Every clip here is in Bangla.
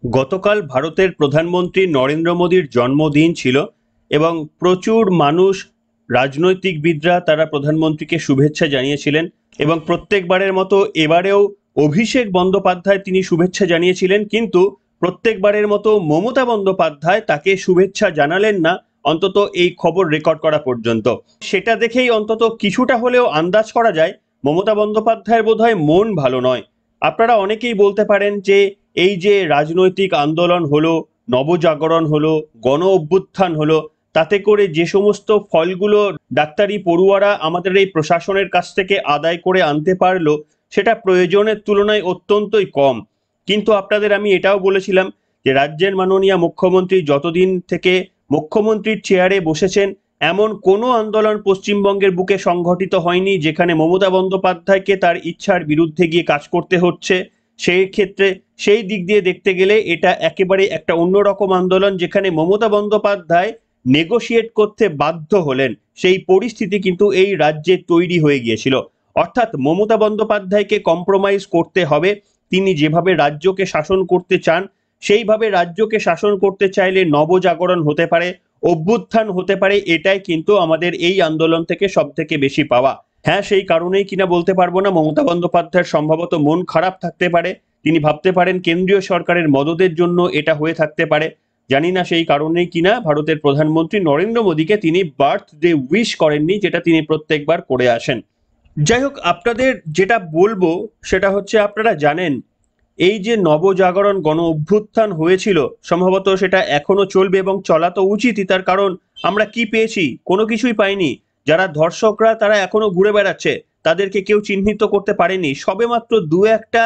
গতকাল ভারতের প্রধানমন্ত্রী নরেন্দ্র মোদীর জন্মদিন ছিল এবং প্রচুর মানুষ, রাজনৈতিকবিদরা তারা প্রধানমন্ত্রীকে শুভেচ্ছা জানিয়েছিলেন এবং প্রত্যেকবারের মতো এবারেও অভিষেক বন্দ্যোপাধ্যায় তিনি শুভেচ্ছা জানিয়েছিলেন, কিন্তু প্রত্যেকবারের মতো মমতা বন্দ্যোপাধ্যায় তাকে শুভেচ্ছা জানালেন না, অন্তত এই খবর রেকর্ড করা পর্যন্ত। সেটা দেখেই অন্তত কিছুটা হলেও আন্দাজ করা যায় মমতা বন্দ্যোপাধ্যায়ের বোধহয় মন ভালো নয়। আপনারা অনেকেই বলতে পারেন যে এই যে রাজনৈতিক আন্দোলন হলো, নবজাগরণ হলো, গণ অভ্যুত্থান হলো, তাতে করে যে সমস্ত ফলগুলো ডাক্তারি পড়ুয়ারা আমাদের এই প্রশাসনের কাছ থেকে আদায় করে আনতে পারলো, সেটা প্রয়োজনের তুলনায় অত্যন্তই কম। কিন্তু আপনাদের আমি এটাও বলেছিলাম যে রাজ্যের মাননীয় মুখ্যমন্ত্রী যতদিন থেকে মুখ্যমন্ত্রীর চেয়ারে বসেছেন, এমন কোনো আন্দোলন পশ্চিমবঙ্গের বুকে সংঘটিত হয়নি যেখানে মমতা বন্দ্যোপাধ্যায়কে তার ইচ্ছার বিরুদ্ধে গিয়ে কাজ করতে হচ্ছে। সেই ক্ষেত্রে সেই দিক দিয়ে দেখতে গেলে এটা একেবারে একটা অন্যরকম আন্দোলন, যেখানে মমতা বন্দ্যোপাধ্যায় নেগোশিয়েট করতে বাধ্য হলেন। সেই পরিস্থিতি কিন্তু এই রাজ্যে তৈরি হয়ে গিয়েছিল। অর্থাৎ মমতা বন্দ্যোপাধ্যায়কে কম্প্রোমাইজ করতে হবে। তিনি যেভাবে রাজ্যকে শাসন করতে চান, সেইভাবে রাজ্যকে শাসন করতে চাইলে নবজাগরণ হতে পারে, অভ্যুত্থান হতে পারে, এটাই কিন্তু আমাদের এই আন্দোলন থেকে সব থেকে বেশি পাওয়া। হ্যাঁ, সেই কারণেই কিনা বলতে পারবো না, মমতা বন্দ্যোপাধ্যায়ের সম্ভবত মন খারাপ থাকতে পারে। তিনি ভাবতে পারেন কেন্দ্রীয় সরকারের মদদের জন্য এটা হয়ে থাকতে পারে। জানি না সেই কারণেই কিনা ভারতের প্রধানমন্ত্রী নরেন্দ্র মোদীকে তিনি বার্থডে উইশ করেননি, যেটা তিনি প্রত্যেকবার করে আসেন। যাই হোক, আপনাদের যেটা বলবো সেটা হচ্ছে, আপনারা জানেন এই যে নবজাগরণ গণ অভ্যুত্থান হয়েছিল, সম্ভবত সেটা এখনো চলবে এবং চলা তো উচিতই। তার কারণ আমরা কি পেয়েছি? কোনো কিছুই পাইনি। যারা ধর্ষকরা তারা এখনো ঘুরে বেড়াচ্ছে, তাদেরকে কেউ চিহ্নিত করতে পারেনি। সবেমাত্র দু একটা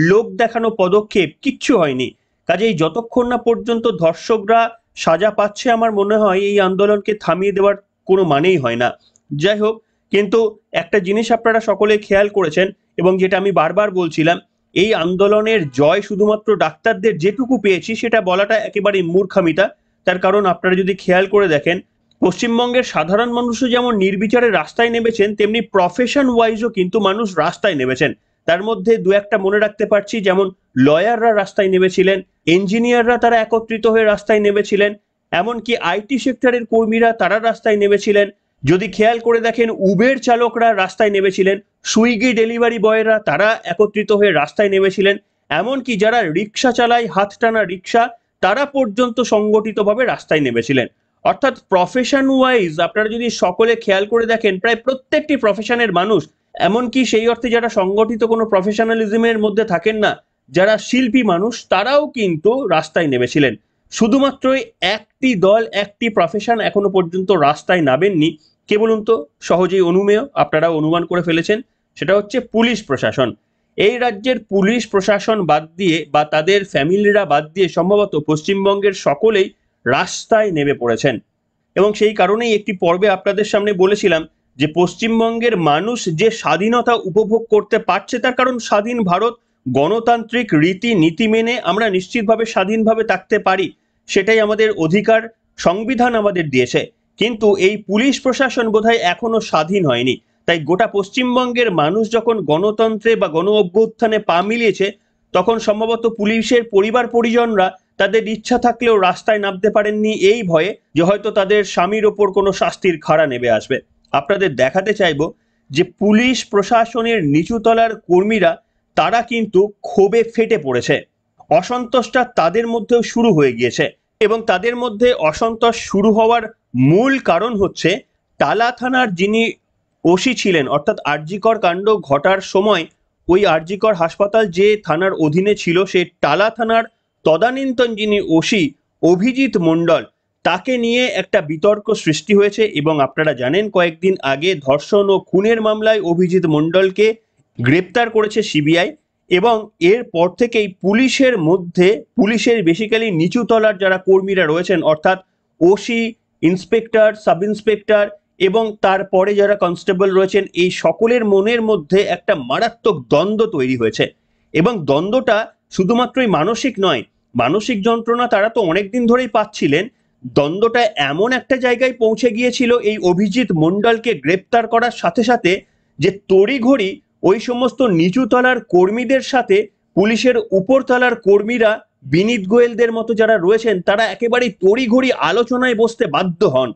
লোক দেখানো পদক্ষেপ, কিচ্ছু হয়নি। কাজেই যতক্ষণ না পর্যন্ত ধর্ষকরা সাজা পাচ্ছে, আমার মনে হয় এই আন্দোলনকে থামিয়ে দেওয়ার কোনো মানেই হয় না। যাই হোক, কিন্তু একটা জিনিস আপনারা সকলে খেয়াল করেছেন এবং যেটা আমি বারবার বলছিলাম, এই আন্দোলনের জয় শুধুমাত্র ডাক্তারদের যেটুকু পেয়েছি সেটা বলাটা একেবারেই মূর্খামিতা। তার কারণ আপনারা যদি খেয়াল করে দেখেন, পশ্চিমবঙ্গের সাধারণ মানুষও যেমন নির্বিচারে রাস্তায় নেমেছেন, তেমনি প্রফেশন ওয়াইজও কিন্তু মানুষ রাস্তায় নেমেছেন। তার মধ্যে দু একটা মনে রাখতে পারছি, যেমন লয়াররা রাস্তায় নেমেছিলেন, ইঞ্জিনিয়াররা তারা একত্রিত হয়ে রাস্তায় নেমেছিলেন, এমনকি আইটি সেক্টরের কর্মীরা তারা রাস্তায় নেমেছিলেন। যদি খেয়াল করে দেখেন, উবের চালকরা রাস্তায় নেমেছিলেন, সুইগি ডেলিভারি বয়রা তারা একত্রিত হয়ে রাস্তায় নেমেছিলেন, এমনকি যারা রিক্সা চালায়, হাত টানা রিক্সা, তারা পর্যন্ত সংগঠিতভাবে রাস্তায় নেমেছিলেন। অর্থাৎ প্রফেশন ওয়াইজ আপনারা যদি সকলে খেয়াল করে দেখেন, প্রায় প্রত্যেকটি প্রফেশনের মানুষ, এমনকি সেই অর্থে যারা সংগঠিত কোনো প্রফেশনালিজমের মধ্যে থাকেন না, যারা শিল্পী মানুষ, তারাও কিন্তু রাস্তায় নেমেছিলেন। শুধুমাত্র একটি দল, একটি প্রফেশন এখনো পর্যন্ত রাস্তায় নামেননি। কে বলুন তো? সহজেই অনুমেয়, আপনারা অনুমান করে ফেলেছেন, সেটা হচ্ছে পুলিশ প্রশাসন। এই রাজ্যের পুলিশ প্রশাসন বাদ দিয়ে বা তাদের ফ্যামিলিরা বাদ দিয়ে সম্ভবত পশ্চিমবঙ্গের সকলেই রাস্তায় নেমে পড়েছেন। এবং সেই কারণেই একটি পর্বে আপনাদের সামনে বলেছিলাম যে পশ্চিমবঙ্গের মানুষ যে স্বাধীনতা উপভোগ করতে পারছে, তার কারণ স্বাধীন ভারত, গণতান্ত্রিক রীতি নীতি মেনে আমরা নিশ্চিতভাবে স্বাধীনভাবে থাকতে পারি, সেটাই আমাদের অধিকার, সংবিধান আমাদের দিয়েছে। কিন্তু এই পুলিশ প্রশাসন বোধহয় এখনো স্বাধীন হয়নি। তাই গোটা পশ্চিমবঙ্গের মানুষ যখন গণতন্ত্রে বা গণ অভ্যুত্থানে পা মিলিয়েছে, তখন সম্ভবত পুলিশের পরিবার পরিজনরা তাদের ইচ্ছা থাকলেও রাস্তায় নামতে পারেননি, এই ভয়ে যে হয়তো তাদের স্বামীর ওপর কোনো শাস্তির খাড়া নেমে আসবে। আপনাদের দেখাতে চাইবো যে পুলিশ প্রশাসনের নিচুতলার কর্মীরা তারা কিন্তু ক্ষোভে ফেটে পড়েছে। অসন্তোষটা তাদের মধ্যেও শুরু হয়ে গিয়েছে এবং তাদের মধ্যে অসন্তোষ শুরু হওয়ার মূল কারণ হচ্ছে, টালা থানার যিনি ওসি ছিলেন, অর্থাৎ আরজিকর কাণ্ড ঘটার সময় ওই আরজিকর হাসপাতাল যে থানার অধীনে ছিল, সেই টালা থানার তদানীন্তন যিনি ওসি অভিজিৎ মণ্ডল, তাকে নিয়ে একটা বিতর্ক সৃষ্টি হয়েছে। এবং আপনারা জানেন কয়েকদিন আগে ধর্ষণ ও খুনের মামলায় অভিজিৎ মণ্ডলকে গ্রেপ্তার করেছে সিবিআই। এবং এরপর থেকেই পুলিশের মধ্যে, পুলিশের বেসিক্যালি নিচুতলার যারা কর্মীরা রয়েছেন, অর্থাৎ ওসি, ইন্সপেক্টর, সাব ইন্সপেক্টর এবং তারপরে যারা কনস্টেবল রয়েছেন, এই সকলের মনের মধ্যে একটা মারাত্মক দ্বন্দ্ব তৈরি হয়েছে। এবং দ্বন্দ্বটা শুধুমাত্রই মানসিক নয়, মানসিক যন্ত্রণা তারা তো অনেকদিন ধরেই পাচ্ছিলেন, দ্বন্দ্বটা এমন একটা জায়গায় পৌঁছে গিয়েছিল এই অভিজিৎ মণ্ডলকে গ্রেপ্তার করার সাথে সাথে, যে তড়িঘড়ি ওই সমস্ত নিচুতলার কর্মীদের সাথে পুলিশের উপরতলার কর্মীরা বিনীত গোয়েলদের মতো যারা রয়েছেন তারা একেবারেই তড়িঘড়ি আলোচনায় বসতে বাধ্য হন।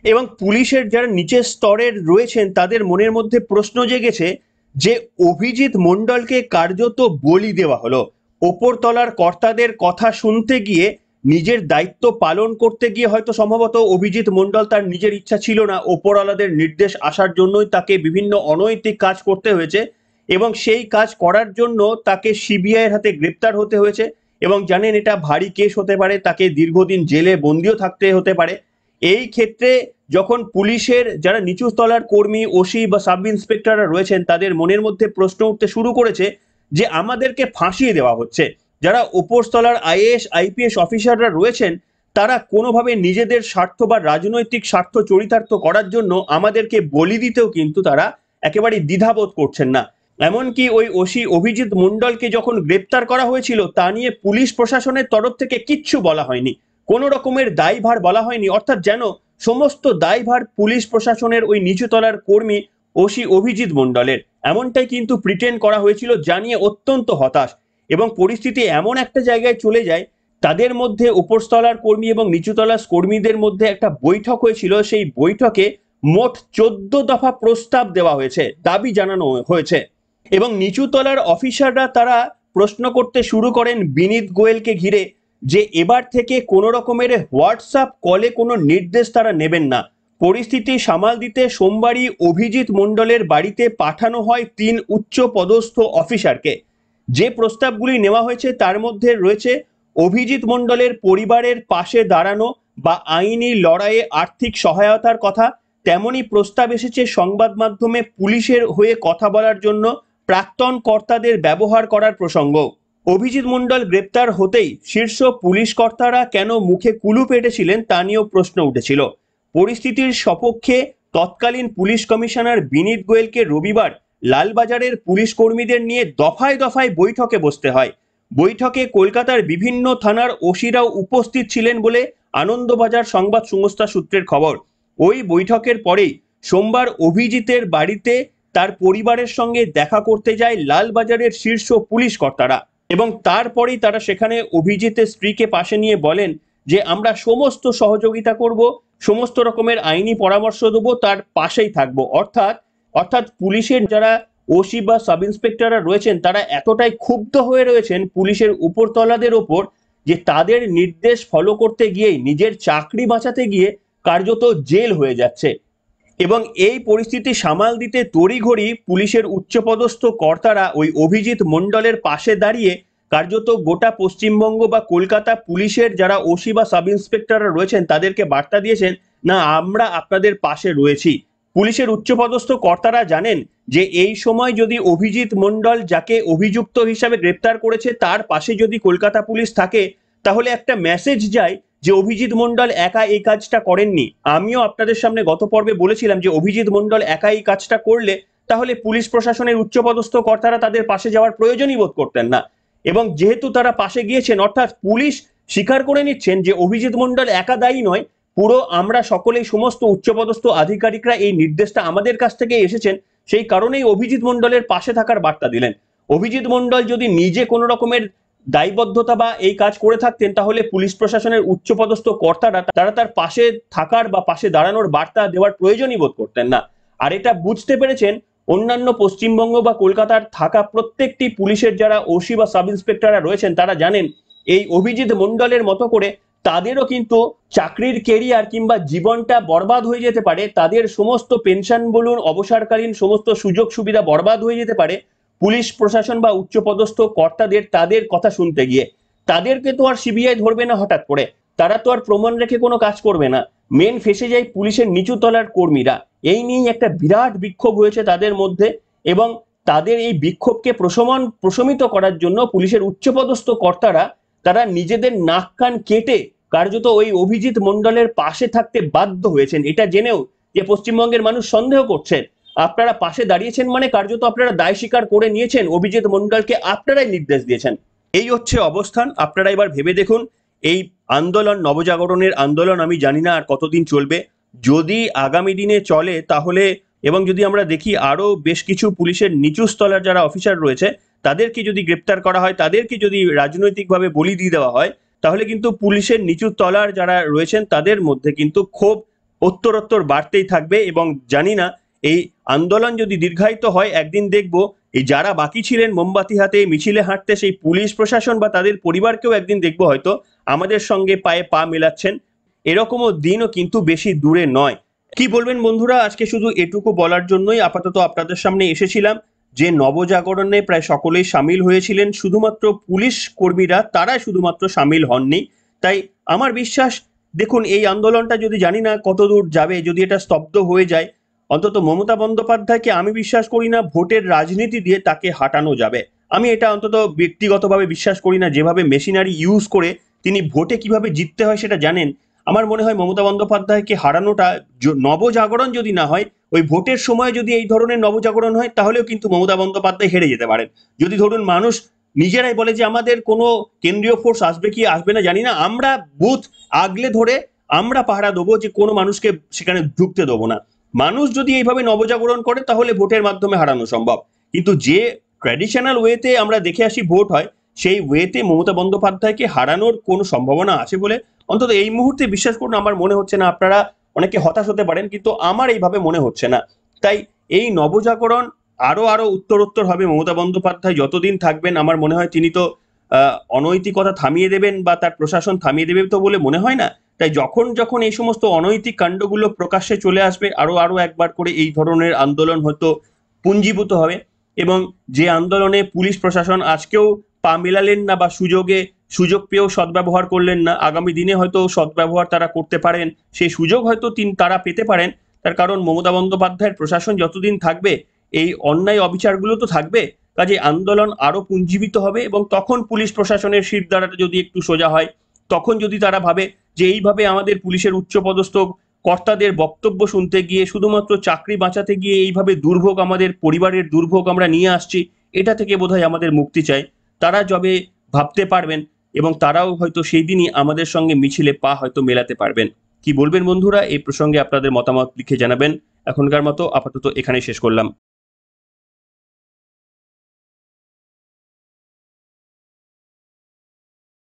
এবং পুলিশের যারা নিচের স্তরের রয়েছেন তাদের মনের মধ্যে প্রশ্ন জেগেছে যে অভিজিৎ মণ্ডলকে কার্যত বলি দেওয়া হলো। ওপরতলার কর্তাদের কথা শুনতে গিয়ে নিজের দায়িত্ব পালন করতে গিয়ে হয়তো সম্ভবত অভিজিৎ মণ্ডল তার নিজের ইচ্ছা ছিল না, ওপরওয়ালাদের নির্দেশ আসার জন্যই তাকে বিভিন্ন অনৈতিক কাজ করতে হয়েছে এবং সেই কাজ করার জন্য তাকে সিবিআইয়ের হাতে গ্রেপ্তার হতে হয়েছে। এবং জানেন এটা ভারী কেস হতে পারে, তাকে দীর্ঘদিন জেলে বন্দিও থাকতে হতে পারে। এই ক্ষেত্রে যখন পুলিশের যারা নিচু তলার কর্মী, ওসি বা সাব ইন্সপেক্টররা রয়েছেন তাদের মনের মধ্যে প্রশ্ন উঠতে শুরু করেছে যে আমাদেরকে ফাঁসিয়ে দেওয়া হচ্ছে। যারা উপরতলার আইএএস আইপিএস অফিসাররা রয়েছেন তারা কোনোভাবে নিজেদের স্বার্থ বা রাজনৈতিক স্বার্থ চরিতার্থ করার জন্য আমাদেরকে বলি দিতেও কিন্তু তারা একেবারে দ্বিধাবোধ করছেন না। এমনকি ওই ওসি অভিজিৎ মণ্ডলকে যখন গ্রেপ্তার করা হয়েছিল তা নিয়ে পুলিশ প্রশাসনের তরফ থেকে কিচ্ছু বলা হয়নি, কোনো রকমের দায়ভার বলা হয়নি, অর্থাৎ যেন সমস্ত দায়ভার পুলিশ প্রশাসনের ওই নিচুতলার কর্মী ওসি অভিজিৎ মণ্ডলের, এমনটাই কিন্তু প্রিটেন্ড করা হয়েছিল, জানিয়ে অত্যন্ত হতাশ। এবং পরিস্থিতি এমন একটা জায়গায় চলে যায়, তাদের মধ্যে উপরতলার কর্মী এবং নিচুতলার কর্মীদের মধ্যে একটা বৈঠক হয়েছিল, সেই বৈঠকে মোট 14 দফা প্রস্তাব দেওয়া হয়েছে, দাবি জানানো হয়েছে। এবং নিচুতলার অফিসাররা তারা প্রশ্ন করতে শুরু করেন বিনীত গোয়েলকে ঘিরে যে এবার থেকে কোনো রকমের হোয়াটসঅ্যাপ কলে কোনো নির্দেশ তারা নেবেন না। পরিস্থিতি সামাল দিতে সোমবারই অভিজিৎ মণ্ডলের বাড়িতে পাঠানো হয় 3 উচ্চ পদস্থ অফিসারকে। যে প্রস্তাবগুলি নেওয়া হয়েছে তার মধ্যে রয়েছে অভিজিৎ মণ্ডলের পরিবারের পাশে দাঁড়ানো বা আইনি লড়াইয়ে আর্থিক সহায়তার কথা। তেমনই প্রস্তাব এসেছে সংবাদ মাধ্যমে পুলিশের হয়ে কথা বলার জন্য প্রাক্তন কর্তাদের ব্যবহার করার প্রসঙ্গ। অভিজিৎ মণ্ডল গ্রেপ্তার হতেই শীর্ষ পুলিশ কর্তারা কেন মুখে কুলু পেটেছিলেন তা নিয়েও প্রশ্ন উঠেছিল। পরিস্থিতির সপক্ষে তৎকালীন পুলিশ কমিশনার বিনীত গোয়েলকে রবিবার লালবাজারের পুলিশ কর্মীদের নিয়ে দফায় দফায় বৈঠকে বসতে হয়। বৈঠকে কলকাতার বিভিন্ন থানার ওসিরাও উপস্থিত ছিলেন বলে আনন্দবাজার সংবাদ সংস্থা সূত্রের খবর। ওই বৈঠকের পরেই সোমবার অভিজিতের বাড়িতে তার পরিবারের সঙ্গে দেখা করতে যায় লালবাজারের শীর্ষ পুলিশ কর্তারা এবং তারপরেই তারা সেখানে অভিজিতের স্ত্রীকে পাশে নিয়ে বলেন যে আমরা সমস্ত সহযোগিতা করব, সমস্ত রকমের আইনি পরামর্শ দেবো, তার পাশেই থাকবো। অর্থাৎ পুলিশের যারা ওসি বা সাব ইন্সপেক্টররা রয়েছেন তারা এতটাই ক্ষুব্ধ হয়ে রয়েছেন পুলিশের উপরতলাদের ওপর যে তাদের নির্দেশ ফলো করতে গিয়েই নিজের চাকরি বাঁচাতে গিয়ে কার্যত জেল হয়ে যাচ্ছে। এবং এই পরিস্থিতি সামাল দিতে তড়িঘড়ি পুলিশের উচ্চপদস্থ কর্তারা ওই অভিজিৎ মণ্ডলের পাশে দাঁড়িয়ে কার্যত গোটা পশ্চিমবঙ্গ বা কলকাতা পুলিশের যারা ওসি বা সাব ইন্সপেক্টররা রয়েছেন তাদেরকে বার্তা দিয়েছেন, না আমরা আপনাদের পাশে রয়েছি। পুলিশের উচ্চপদস্থ কর্তারা জানেন যে এই সময় যদি অভিজিৎ মণ্ডল যাকে অভিযুক্ত হিসাবে গ্রেপ্তার করেছে তার পাশে যদি কলকাতা পুলিশ থাকে তাহলে একটা মেসেজ যায় যে অভিজিৎ মণ্ডল একা এই কাজটা করেননি। আমিও আপনাদের সামনে গত পর্বে বলেছিলাম যে অভিজিৎ মণ্ডল একা এই কাজটা করলে তাহলে পুলিশ প্রশাসনের উচ্চপদস্থ কর্তারা তাদের পাশে যাওয়ার প্রয়োজনই বোধ করতেন না। এবং যেহেতু তারা পাশে গিয়েছেন, অর্থাৎ পুলিশ স্বীকার করে নিচ্ছেন যে অভিজিৎ মণ্ডল একা দায়ী নয়, পুরো আমরা সকলেই সমস্ত উচ্চপদস্থ আধিকারিকরা এই নির্দেশটা আমাদের কাছ থেকে এসেছেন, সেই কারণেই অভিজিৎ মণ্ডলের পাশে থাকার বার্তা দিলেন। অভিজিৎ মণ্ডল যদি নিজে কোনো রকমের দায়বদ্ধতা বা এই কাজ করে থাকতেন তাহলে পুলিশ প্রশাসনের উচ্চপদস্থ কর্তারা তারা তার পাশে থাকার বা পাশে দাঁড়ানোর বার্তা দেওয়ার প্রয়োজনই বোধ করতেন না। আর এটা বুঝতে পেরেছেন অন্যান্য পশ্চিমবঙ্গ বা কলকাতার থাকা প্রত্যেকটি পুলিশের যারা ওসি বা সাব ইন্সপেক্টররা রয়েছেন তারা জানেন এই অভিজিৎ মণ্ডলের মতো করে তাদেরও কিন্তু চাকরির কেরিয়ার কিংবা জীবনটা বরবাদ হয়ে যেতে পারে, তাদের সমস্ত পেনশন বলুন অবসরকালীন সমস্ত সুযোগ সুবিধা বরবাদ হয়ে যেতে পারে পুলিশ প্রশাসন বা উচ্চপদস্থ কর্তাদের তাদের কথা শুনতে গিয়ে। তাদেরকে তো আর সিবিআই ধরবে না হঠাৎ করে, তারা তো আর প্রমাণ রেখে কোনো কাজ করবে না। মেন ফেসে যায় পুলিশের নিচু তলার কর্মীরা। এই নিয়ে একটা বিরাট বিক্ষোভ হয়েছে তাদের মধ্যে এবং তাদের এই বিক্ষোভকে প্রশমিত করার জন্য পুলিশের উচ্চপদস্থ কর্তারা তারা নিজেদের নাক কান কেটে কার্যত ওই অভিজিৎ মণ্ডলের পাশে থাকতে বাধ্য হয়েছেন। এটা জেনেও যে পশ্চিমবঙ্গের মানুষ সন্দেহ করছেন আপনারা পাশে দাঁড়িয়েছেন মানে কার্যত আপনারা দায় স্বীকার করে নিয়েছেন, অভিজিৎ মণ্ডলকে আপনারাই নির্দেশ দিয়েছেন। এই হচ্ছে অবস্থান। আপনারা এবার ভেবে দেখুন এই আন্দোলন, নবজাগরণের আন্দোলন আমি জানি না আর কতদিন চলবে। যদি আগামী দিনে চলে তাহলে এবং যদি আমরা দেখি আরো বেশ কিছু পুলিশের নিচু স্তরের যারা অফিসার রয়েছে তাদেরকে যদি গ্রেপ্তার করা হয়, তাদেরকে যদি রাজনৈতিকভাবে বলি দিয়ে দেওয়া হয়, তাহলে কিন্তু পুলিশের নিচু তলার যারা রয়েছেন তাদের মধ্যে কিন্তু ক্ষোভ উত্তরোত্তর বাড়তেই থাকবে। এবং জানি না এই আন্দোলন যদি দীর্ঘায়িত হয়, একদিন দেখবো এই যারা বাকি ছিলেন মোমবাতি হাতে মিছিলে হাঁটতে, সেই পুলিশ প্রশাসন বা তাদের পরিবারকেও একদিন দেখবো হয়তো আমাদের সঙ্গে পায়ে পা মেলাচ্ছেন। এরকমও দিনও কিন্তু বেশি দূরে নয়। কি বলবেন বন্ধুরা? আজকে শুধু এটুকু বলার জন্যই আপাতত আপনাদের সামনে এসেছিলাম যে নবজাগরণে প্রায় সকলেই সামিল হয়েছিলেন, শুধুমাত্র পুলিশ কর্মীরা তারা শুধুমাত্র সামিল হননি। তাই আমার বিশ্বাস, দেখুন এই আন্দোলনটা যদি জানি না কতদূর যাবে, যদি এটা স্তব্ধ হয়ে যায়, অন্তত মমতা বন্দ্যোপাধ্যায়কে আমি বিশ্বাস করি না ভোটের রাজনীতি দিয়ে তাকে হাঁটানো যাবে। আমি এটা অন্তত ব্যক্তিগতভাবে বিশ্বাস করি না। যেভাবে মেশিনারি ইউজ করে তিনি ভোটে কিভাবে জিততে হয় সেটা জানেন। আমার মনে হয় মমতা বন্দ্যোপাধ্যায়কে হারানোটা নবজাগরণ যদি না হয়, ওই ভোটের সময় যদি এই ধরনের নবজাগরণ হয়, তাহলেও কিন্তু মমতা বন্দ্যোপাধ্যায় হেরে যেতে পারেন। যদি ধরুন মানুষ নিজেরাই বলে যে আমাদের কোনো কেন্দ্রীয় ফোর্স আসবে কি আসবে না জানি না, আমরা বুথ আগলে ধরে আমরা পাহারা দেবো, যে কোনো মানুষকে সেখানে ঢুকতে দেবো না। মানুষ যদি এইভাবে নবজাগরণ করে তাহলে ভোটের মাধ্যমে হারানো সম্ভব। কিন্তু যে ট্র্যাডিশনাল ওয়েতে আমরা দেখে আসি ভোট হয়, সেই ওয়েতে মমতা বন্দ্যোপাধ্যায়কে হারানোর কোনো সম্ভাবনা আছে বলে অন্তত এই মুহূর্তে বিশ্বাস করুন আমার মনে হচ্ছে না। আপনারা অনেকে হতাশ হতে পারেন, কিন্তু আমার এইভাবে মনে হচ্ছে না। তাই এই নবজাগরণ আরো আরো উত্তরোত্তর হবে। মমতা বন্দ্যোপাধ্যায় যতদিন থাকবেন আমার মনে হয় তিনি তো অনৈতিকতা থামিয়ে দেবেন বা তার প্রশাসন থামিয়ে দেবে তো বলে মনে হয় না। তাই যখন যখন এই সমস্ত অনৈতিক কাণ্ডগুলো প্রকাশ্যে চলে আসবে, আরো আরো একবার করে এই ধরনের আন্দোলন হয়তো পুঞ্জীভূত হবে। এবং যে আন্দোলনে পুলিশ প্রশাসন আজকেও পা মেলালেন না বা সুযোগ পেয়েও সদ্ব্যবহার করলেন না, আগামী দিনে হয়তো সদ্ব্যবহার তারা করতে পারেন, সেই সুযোগ হয়তো তারা পেতে পারেন। তার কারণ মমতা বন্দ্যোপাধ্যায়ের প্রশাসন যতদিন থাকবে এই অন্যায় অবিচারগুলো তো থাকবে। কাজে আন্দোলন আরো পুঞ্জীবিত হবে এবং তখন পুলিশ প্রশাসনের শিরদাঁড়াটা যদি একটু সোজা হয়, তখন যদি তারা ভাবে যে এইভাবে আমাদের পুলিশের উচ্চপদস্থ কর্তাদের বক্তব্য শুনতে গিয়ে, শুধুমাত্র চাকরি বাঁচাতে গিয়ে এইভাবে দুর্ভোগ, আমাদের পরিবারের দুর্ভোগ আমরা নিয়ে আসছি, এটা থেকে বোধহয় আমাদের মুক্তি চাই, তারা যবে ভাবতে পারবেন এবং তারাও হয়তো সেই দিনই আমাদের সঙ্গে মিছিলে পা হয়তো মেলাতে পারবেন। কি বলবেন বন্ধুরা? এই প্রসঙ্গে আপনাদের মতামত লিখে জানাবেন। এখনকার মতো আপাতত এখানেই শেষ করলাম।